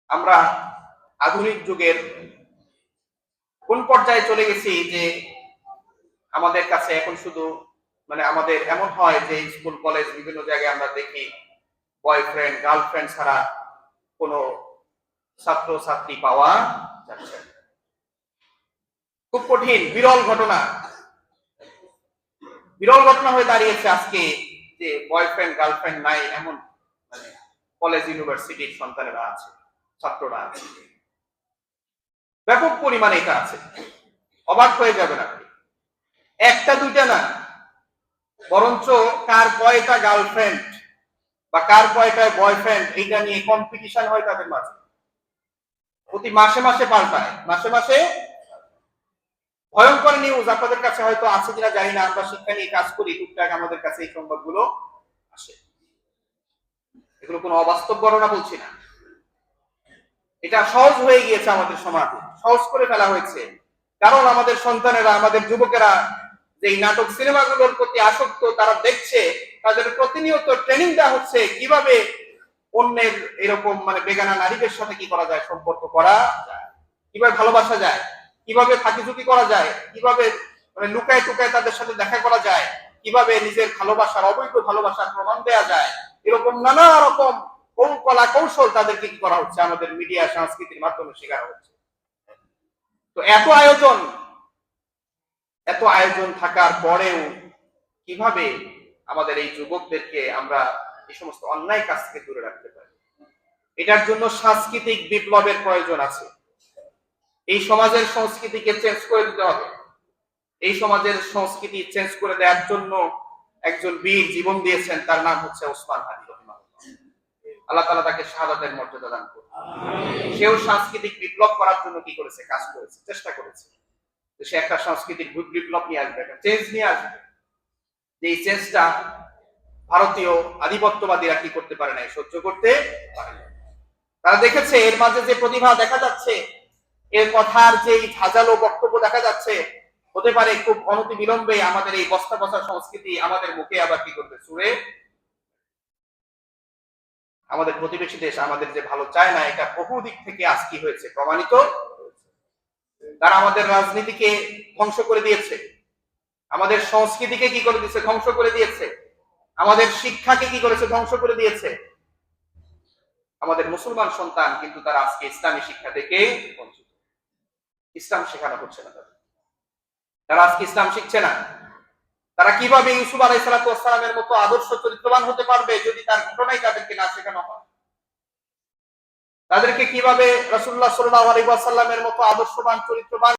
আমরা আধুনিক যুগের কোন পর্যায়ে চলে গেছি যে আমাদের কাছে এখন শুধু আমাদের এমন হয় যে স্কুল কলেজ বিভিন্ন জায়গায় আমরা দেখি বয়ফ্রেন্ড গার্লফ্রেন্ড ছাড়া কোনো ছাত্র ছাত্রী পাওয়া যাচ্ছে না। খুব কঠিন বিরল ঘটনা হয়ে দাঁড়িয়েছে আজকে যে বয়ফ্রেন্ড গার্লফ্রেন্ড নাই এমন কলেজ ইউনিভার্সিটির সন্তানেরা আছে, ছাত্ররা আছে, ব্যাপক পরিমাণে এটা আছে। অবাক হয়ে যাবেন আপনি, একটা দুইটা না, বরঞ্চ কার কয়টা গার্লফ্রেন্ড বা কার কয়টা বয়ফ্রেন্ড এইটা নিয়ে কম্পিটিশন হয় তাদের মাঝে, প্রতি মাসে মাসে পাল্টায়, মাসে মাসে। ভয়ঙ্কর নিউজ আপনাদের কাছে হয়তো আছে কিনা জানি না, আমরা শিক্ষা নিয়ে কাজ করি, টুকটাক আমাদের কাছে এই সংবাদগুলো আসে। এগুলো কোনো অবাস্তব ঘটনা বলছি না, এটা সহজ হয়ে গিয়েছে আমাদের সমাজে, সহজ করে ফেলা হয়েছে। কারণ আমাদের সন্তানেরা, আমাদের যুবকেরা যে নাটক সিনেমাগুলোর প্রতি আসক্ত, তারা দেখছে, তাদের প্রতিনিয়ত ট্রেনিং দেওয়া হচ্ছে কিভাবে অন্যের এরকম বেগানা নারীদের সাথে কি করা যায়, সম্পর্ক করা যায়, কিভাবে ভালোবাসা যায়, কিভাবে ফাঁকিঝুঁকি করা যায়, কিভাবে লুকায় টুকায় তাদের সাথে দেখা করা যায়, কিভাবে নিজের ভালোবাসার অবৈধ ভালোবাসার প্রমাণ দেওয়া যায়, এরকম নানা রকম কলা কৌশল তাদেরকে কি করা হচ্ছে আমাদের মিডিয়া সংস্কৃতির মাধ্যমে শেখানো হচ্ছে। তো এত আয়োজন থাকার পরেও কিভাবে আমাদের এই যুবকদেরকে আমরা এই সমস্ত অন্যায় কাজ থেকে দূরে রাখতে পারি? এটার জন্য সাংস্কৃতিক বিপ্লবের প্রয়োজন আছে। এই সমাজের সংস্কৃতিকে চেঞ্জ করে দিতে হবে। এই সমাজের সংস্কৃতি চেঞ্জ করে দেওয়ার জন্য একজন বীর জীবন দিয়েছেন, তার নাম হচ্ছে ওসমান হাদি রাহিমাহুল্লাহ। আল্লাহ তাআলা তাকে শাহাদাতের মর্যাদা দান করুন। সেও সাংস্কৃতিক বিপ্লব করার জন্য কি করেছে, কাজ করেছে, চেষ্টা করেছে। সে একটা সাংস্কৃতিক বিপ্লব নিয়ে আসবে, একটা চেঞ্জ নিয়ে আসবে। যে এই চেঞ্জটা ভারতীয় আধিপত্যবাদীরা কি করতে পারে নাই, সহ্য করতে পারে না। তারা দেখেছে এর মাঝে যে প্রতিভা দেখা যাচ্ছে, এর কথার যে ঝাঁঝালো বক্তব্য দেখা যাচ্ছে, হতে পারে খুব অনতি বিলম্বে আমাদের এই বস্তা বসা সংস্কৃতি আমাদের মুখে আবার কি করবে, ছুঁড়ে। আমাদের প্রতিবেশী দেশ আমাদের যে ভালো চায় না, এটা বহু দিক থেকে আজ কি হয়েছে, প্রমাণিত। তারা আমাদের রাজনীতিকে ধ্বংস করে দিয়েছে, আমাদের সংস্কৃতিকে কি করে দিয়েছে, ধ্বংস করে দিয়েছে, আমাদের শিক্ষাকে কি করেছে, ধ্বংস করে দিয়েছে। আমাদের মুসলমান সন্তান কিন্তু তারা আজকে ইসলামী শিক্ষা থেকে বঞ্চিত। ইসলাম শেখানো হচ্ছে না তাদের, তারা আজকে ইসলাম শিখছে না। তারা কিভাবে ইউসুফ আলাইহিস সালামের মতো আদর্শ চরিত্রবান হতে পারবে যদি তার ঘটনাই তাদেরকে না শেখানো হয়? তাদেরকে কিভাবে রাসূলুল্লাহ সাল্লাল্লাহু আলাইহি ওয়াসাল্লামের মতো আদর্শবান চরিত্রবান